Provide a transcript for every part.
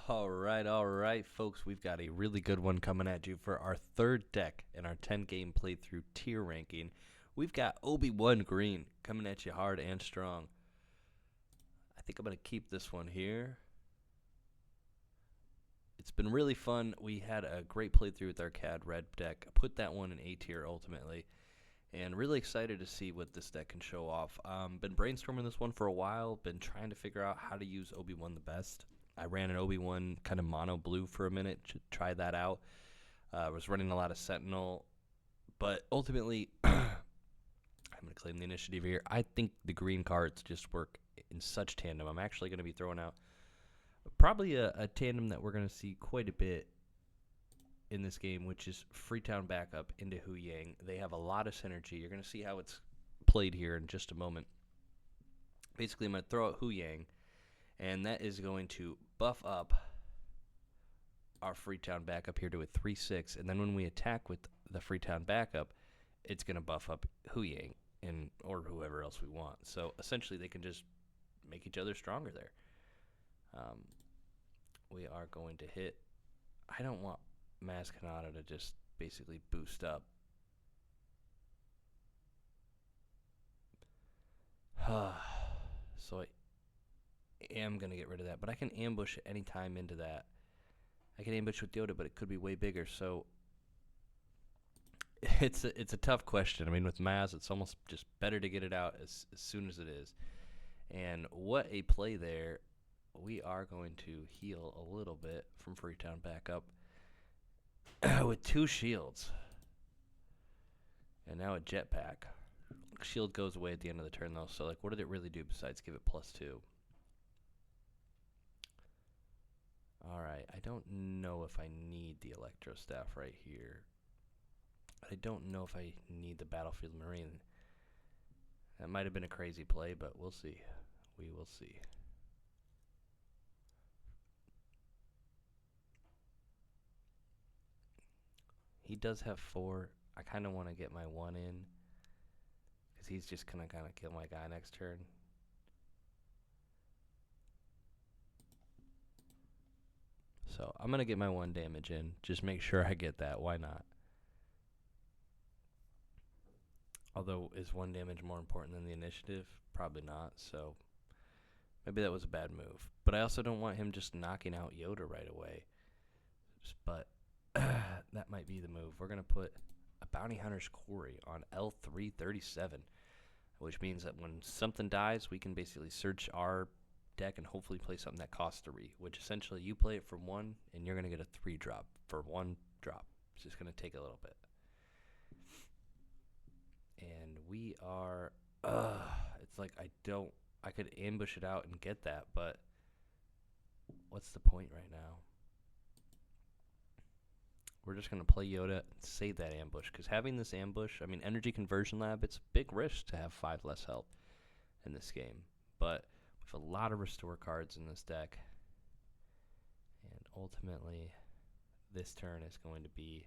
All right, folks. We've got a really good one coming at you for our third deck in our 10-game playthrough tier ranking. We've got OB1 Green coming at you hard and strong. I think I'm going to keep this one here. It's been really fun. We had a great playthrough with our CAD Red deck. I put that one in A tier ultimately. And really excited to see what this deck can show off. Been brainstorming this one for a while. Been trying to figure out how to use OB1 the best. I ran an OB1 kind of mono blue for a minute to try that out. I was running a lot of Sentinel. But ultimately, I'm going to claim the initiative here. I think the green cards just work in such tandem. I'm actually going to be throwing out probably a tandem that we're going to see quite a bit in this game, which is Freetown backup into Hu Yang. They have a lot of synergy. You're going to see how it's played here in just a moment. Basically, I'm going to throw out Hu Yang, and that is going to buff up our Freetown backup here to a 3/6, and then when we attack with the Freetown backup, it's going to buff up Hu Yang or whoever else we want. So essentially, they can just make each other stronger there. We are going to hit. I don't want Maskanata to just basically boost up. So I am going to get rid of that, but I can ambush any time into that. I can ambush with Yoda, but it could be way bigger, so it's a tough question. I mean, with Maz, it's almost just better to get it out as soon as it is. And what a play there. We are going to heal a little bit from Freetown backup with 2 shields. And now a jetpack. Shield goes away at the end of the turn, though, so like, what did it really do besides give it +2? Alright, I don't know if I need the Electro Staff right here. I don't know if I need the Battlefield Marine. That might have been a crazy play, but we'll see. We will see. He does have 4. I kind of want to get my 1 in, because he's just going to kind of kill my guy next turn. So I'm going to get my 1 damage in. Just make sure I get that. Why not? Although, is 1 damage more important than the initiative? Probably not, so maybe that was a bad move. But I also don't want him just knocking out Yoda right away. But that might be the move. We're going to put a Bounty Hunter's Quarry on L337, which means that when something dies, we can basically search our deck and hopefully play something that costs 3, which essentially you play it for 1, and you're going to get a 3 drop for 1 drop. It's just going to take a little bit. And we are, it's like I could ambush it out and get that, but what's the point right now? We're just going to play Yoda and save that ambush, because having this ambush, I mean, Energy Conversion Lab, it's a big risk to have 5 less health in this game. But we have a lot of restore cards in this deck. And ultimately, this turn is going to be,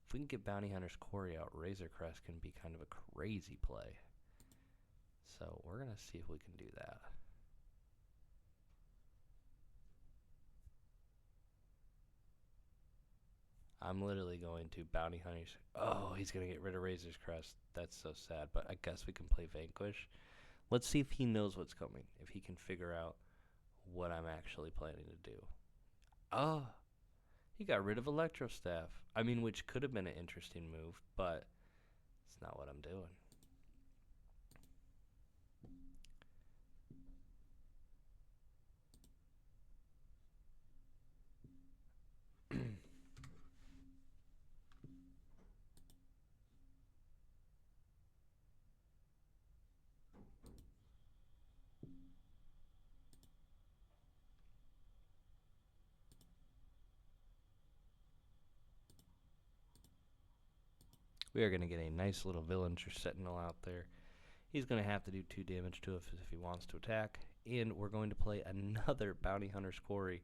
if we can get Bounty Hunter's Quarry out, Razor Crest can be kind of a crazy play. So we're going to see if we can do that. I'm literally going to Bounty Hunters. Oh, he's going to get rid of Razor's Crest. That's so sad, but I guess we can play Vanquish. Let's see if he knows what's coming, if he can figure out what I'm actually planning to do. Oh, he got rid of Electro Staff. I mean, which could have been an interesting move, but it's not what I'm doing. We are going to get a nice little Villager Sentinel out there. He's going to have to do 2 damage to us if he wants to attack. And we're going to play another Bounty Hunter's Quarry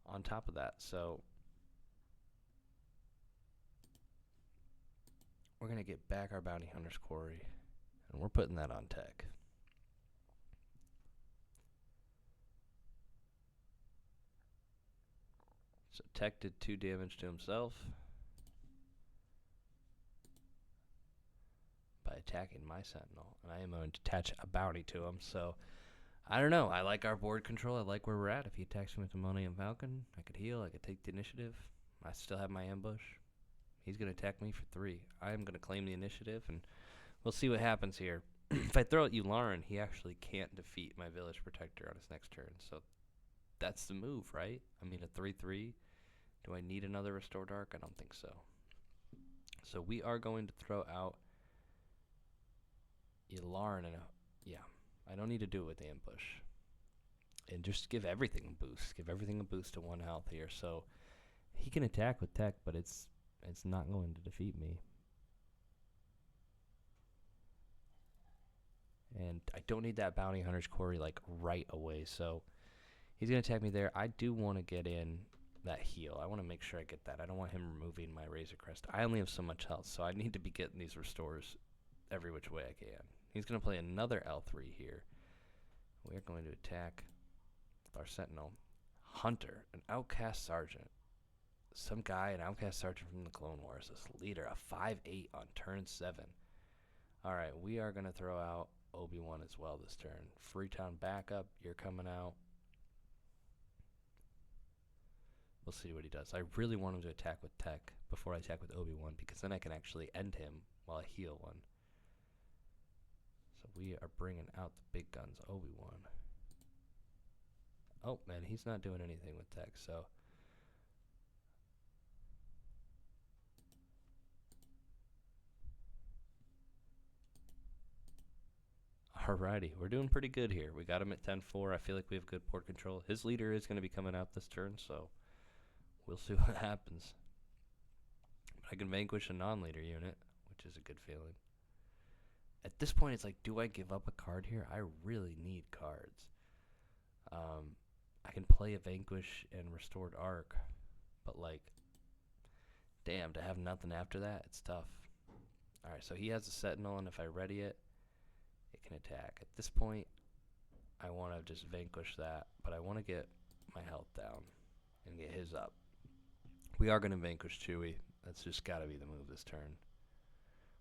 on top of that. So we're going to get back our Bounty Hunter's Quarry. And we're putting that on tech. So Tech did 2 damage to himself by attacking my Sentinel, and I am going to attach a bounty to him. So I don't know. I like our board control. I like where we're at. If he attacks me with the Ammonium Falcon, I could heal. I could take the initiative. I still have my ambush. He's going to attack me for 3. I am going to claim the initiative, and we'll see what happens here. If I throw out Yularen, he actually can't defeat my Village Protector on his next turn. So that's the move, right? I mean, a 3-3. Do I need another Restore Dark? I don't think so. So we are going to throw out Yularen and yeah. I don't need to do it with ambush. And just give everything a boost. Give everything a boost to 1 health here. So he can attack with Tech, but it's not going to defeat me. And I don't need that Bounty Hunter's Quarry like right away. So he's going to attack me there. I do want to get in that heal. I want to make sure I get that. I don't want him removing my Razor Crest. I only have so much health, so I need to be getting these restores every which way I can. He's going to play another L3 here. We're going to attack with our Sentinel. Hunter, an Outcast Sergeant. Some guy, an Outcast Sergeant from the Clone Wars. This leader, a 5/8 on turn 7. Alright, we are going to throw out OBI WAN as well this turn. Freetown backup, you're coming out. We'll see what he does. I really want him to attack with Tech before I attack with OBI WAN, because then I can actually end him while I heal 1. So we are bringing out the big guns, OBI WAN. Oh, man, he's not doing anything with Tech, so... Alrighty, we're doing pretty good here. We got him at 10-4. I feel like we have good board control. His leader is going to be coming out this turn, so we'll see what happens. I can vanquish a non-leader unit, which is a good feeling. At this point, it's like, do I give up a card here? I really need cards. I can play a Vanquish and Restored Arc, but like, damn, to have nothing after that, it's tough. Alright, so he has a Sentinel, and if I ready it, it can attack. At this point, I want to just vanquish that, but I want to get my health down and get his up. We are going to vanquish Chewie. That's just got to be the move this turn.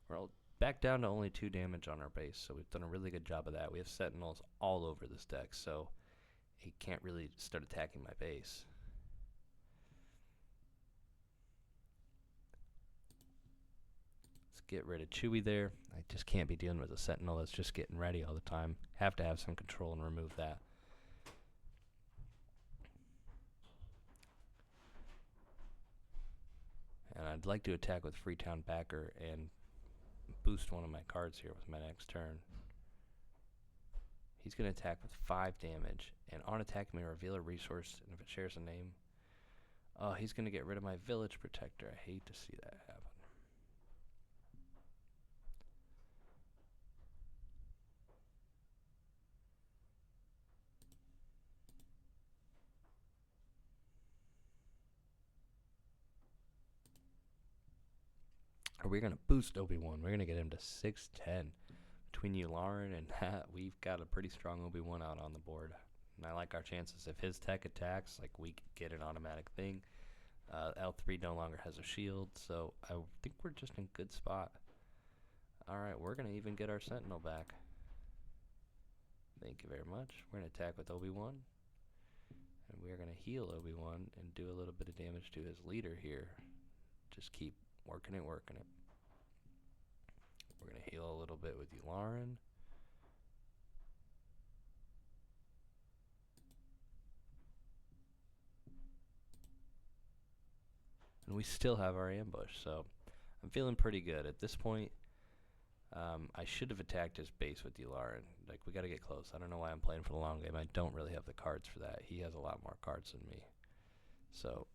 We're all back down to only 2 damage on our base, so we've done a really good job of that. We have Sentinels all over this deck, so he can't really start attacking my base. Let's get rid of Chewie there. I just can't be dealing with a Sentinel that's just getting ready all the time. Have to have some control and remove that. And I'd like to attack with Freetown Backer and boost one of my cards here with my next turn. He's going to attack with 5 damage, and on attack may reveal a resource, and if it shares a name, oh, he's going to get rid of my Village Protector. I hate to see that happen. We're going to boost OBI WAN. We're going to get him to 610. Between Yularen and that, we've got a pretty strong OBI WAN out on the board. And I like our chances. If his tech attacks, like, we get an automatic thing. L3 no longer has a shield, so I think we're just in a good spot. Alright, we're going to even get our Sentinel back. Thank you very much. We're going to attack with OBI WAN. And we're going to heal OBI WAN and do a little bit of damage to his leader here. Just keep working it. We're going to heal a little bit with Yularen. And we still have our ambush, so I'm feeling pretty good. At this point, I should have attacked his base with Yularen. Like, we got to get close. I don't know why I'm playing for the long game. I don't really have the cards for that. He has a lot more cards than me. So,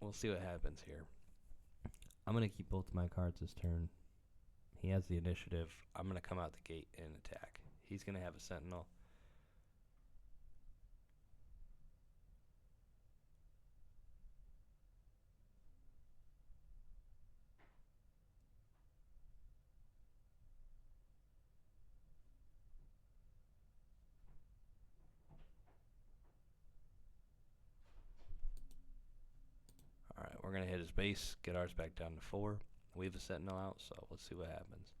we'll see what happens here. I'm going to keep both my cards this turn. He has the initiative. I'm going to come out the gate and attack. He's going to have a Sentinel. going to hit his base, get ours back down to 4. We have a Sentinel out, so let's see what happens.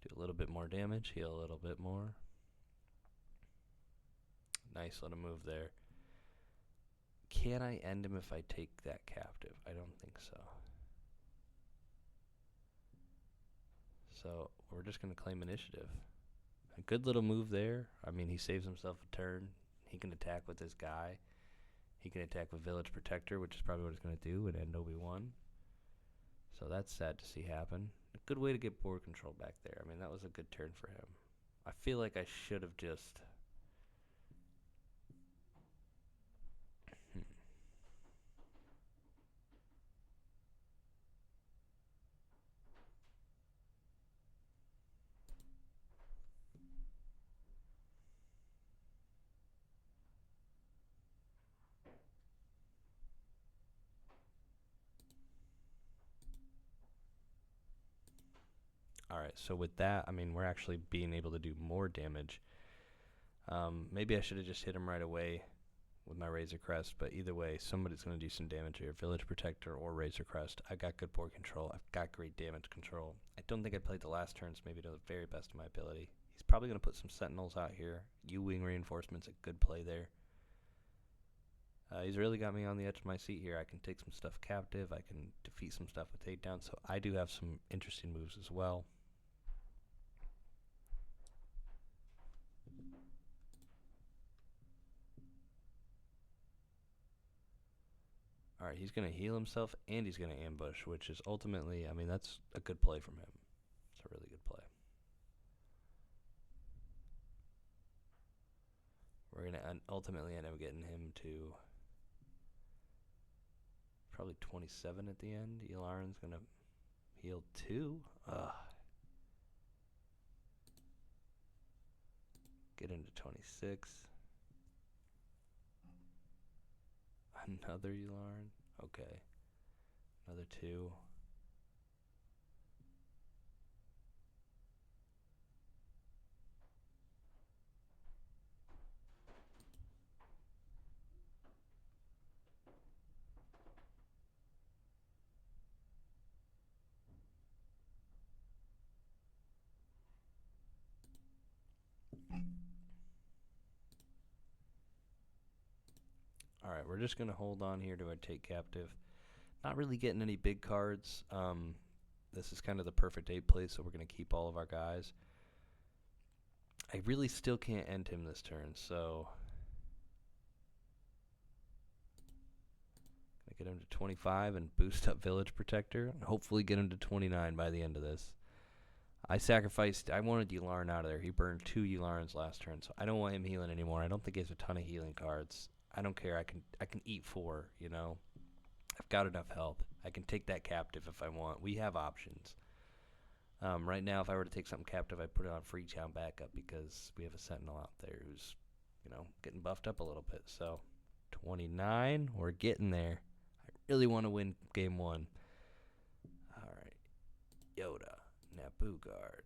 Do a little bit more damage, heal a little bit more. Nice little move there. Can I end him if I take that captive? I don't think so. So we're just going to claim initiative. A good little move there. I mean, he saves himself a turn. He can attack with this guy. He can attack with Village Protector, which is probably what he's going to do, and end OB1. So that's sad to see happen. A good way to get board control back there. I mean, that was a good turn for him. I feel like I should have just... Alright, so with that, I mean, we're actually being able to do more damage. Maybe I should have just hit him right away with my Razor Crest, but either way, somebody's going to do some damage here. Village Protector or Razor Crest. I got good board control. I've got great damage control. I don't think I played the last turns maybe to the very best of my ability. He's probably going to put some Sentinels out here. U-Wing Reinforcement's a good play there. He's really got me on the edge of my seat here. I can take some stuff captive. I can defeat some stuff with takedown. So I do have some interesting moves as well. Alright, he's going to heal himself and he's going to ambush, which is ultimately, I mean, that's a good play from him. It's a really good play. We're going to ultimately end up getting him to probably 27 at the end. Yularen's going to heal 2. Get into 26. Another Yularen. Okay. Another 2. Alright, we're just going to hold on here to our take captive. Not really getting any big cards. This is kind of the perfect 8 play, so we're going to keep all of our guys. I really still can't end him this turn, so... Gonna get him to 25 and boost up Village Protector, and hopefully get him to 29 by the end of this. I wanted Yularen out of there. He burned 2 Yularens last turn, so I don't want him healing anymore. I don't think he has a ton of healing cards. I don't care. I can eat 4, you know. I've got enough health. I can take that captive if I want. We have options. Right now, if I were to take something captive, I'd put it on free town backup because we have a Sentinel out there who's, you know, getting buffed up a little bit. So, 29, we're getting there. I really want to win game 1. All right, Yoda, Naboo Guard.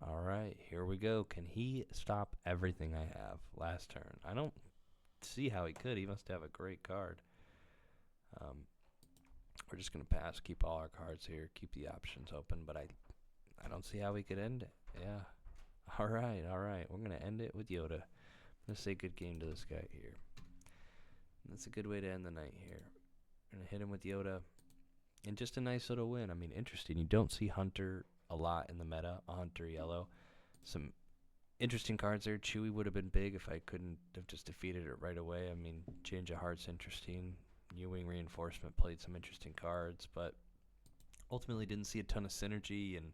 Alright, here we go. Can he stop everything I have last turn? I don't see how he could. He must have a great card. We're just going to pass, keep all our cards here, keep the options open, but I don't see how we could end it. Yeah. Alright. We're going to end it with Yoda. I'm going to say good game to this guy here. That's a good way to end the night here. We're going to hit him with Yoda. And just a nice little win. I mean, interesting. You don't see Hunter a lot in the meta, a Hunter yellow. Some interesting cards there. Chewie would have been big if I couldn't have just defeated it right away. I mean, Change of Heart's interesting. U-Wing Reinforcement played some interesting cards, but ultimately didn't see a ton of synergy. And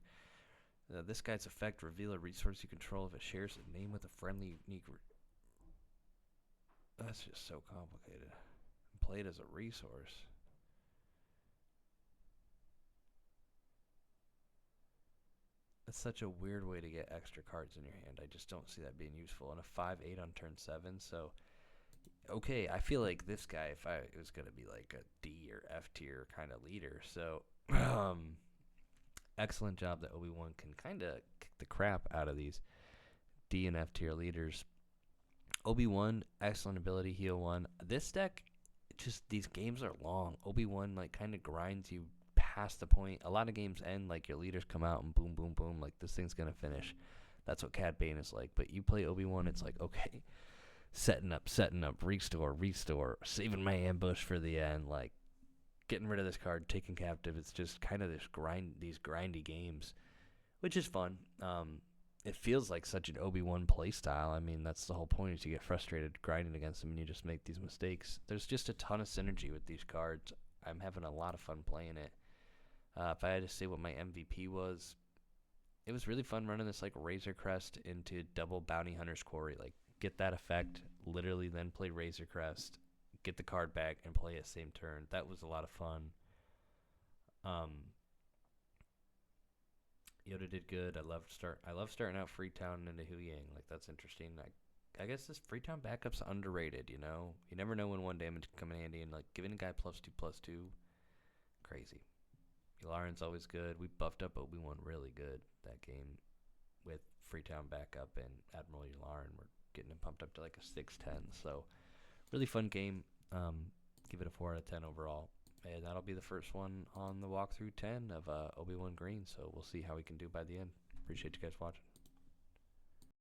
this guy's effect, reveal a resource you control if it shares a name with a friendly unique. That's just so complicated. Play it as a resource. That's such a weird way to get extra cards in your hand. I just don't see that being useful. And a 5/8 on turn 7, so okay, I feel like this guy, if I it was gonna be like a D or F tier kind of leader. So, excellent job that Obi-Wan can kind of kick the crap out of these D and F tier leaders. Obi-Wan, excellent ability, heal 1. This deck, just these games are long. Obi-Wan like kind of grinds you past the point. A lot of games end like your leaders come out and boom, boom, boom, like this thing's gonna finish. That's what Cad Bane is like. But you play Obi-Wan, it's like okay, setting up, restore, saving my ambush for the end, like getting rid of this card, taking captive. It's just kind of these grindy games, which is fun. It feels like such an Obi-Wan playstyle. I mean, that's the whole point, is you get frustrated grinding against them and you just make these mistakes. There's just a ton of synergy with these cards. I'm having a lot of fun playing it. If I had to say what my MVP was, it was really fun running this like Razor Crest into double Bounty Hunter's Quarry. Like, get that effect, literally then play Razor Crest, get the card back, and play it same turn. That was a lot of fun. Yoda did good. I love starting out Freetown into Hu Yang. Like, that's interesting. I guess this Freetown backup's underrated, you know? You never know when one damage can come in handy, and like giving a guy +2/+2, crazy. Yularen's always good. We buffed up Obi-Wan really good that game with Freetown backup and Admiral Yularen. We're getting him pumped up to like a 6/10. So really fun game. Give it a 4 out of 10 overall. And that'll be the first one on the walkthrough 10 of Obi-Wan Green. So we'll see how we can do by the end. Appreciate you guys watching.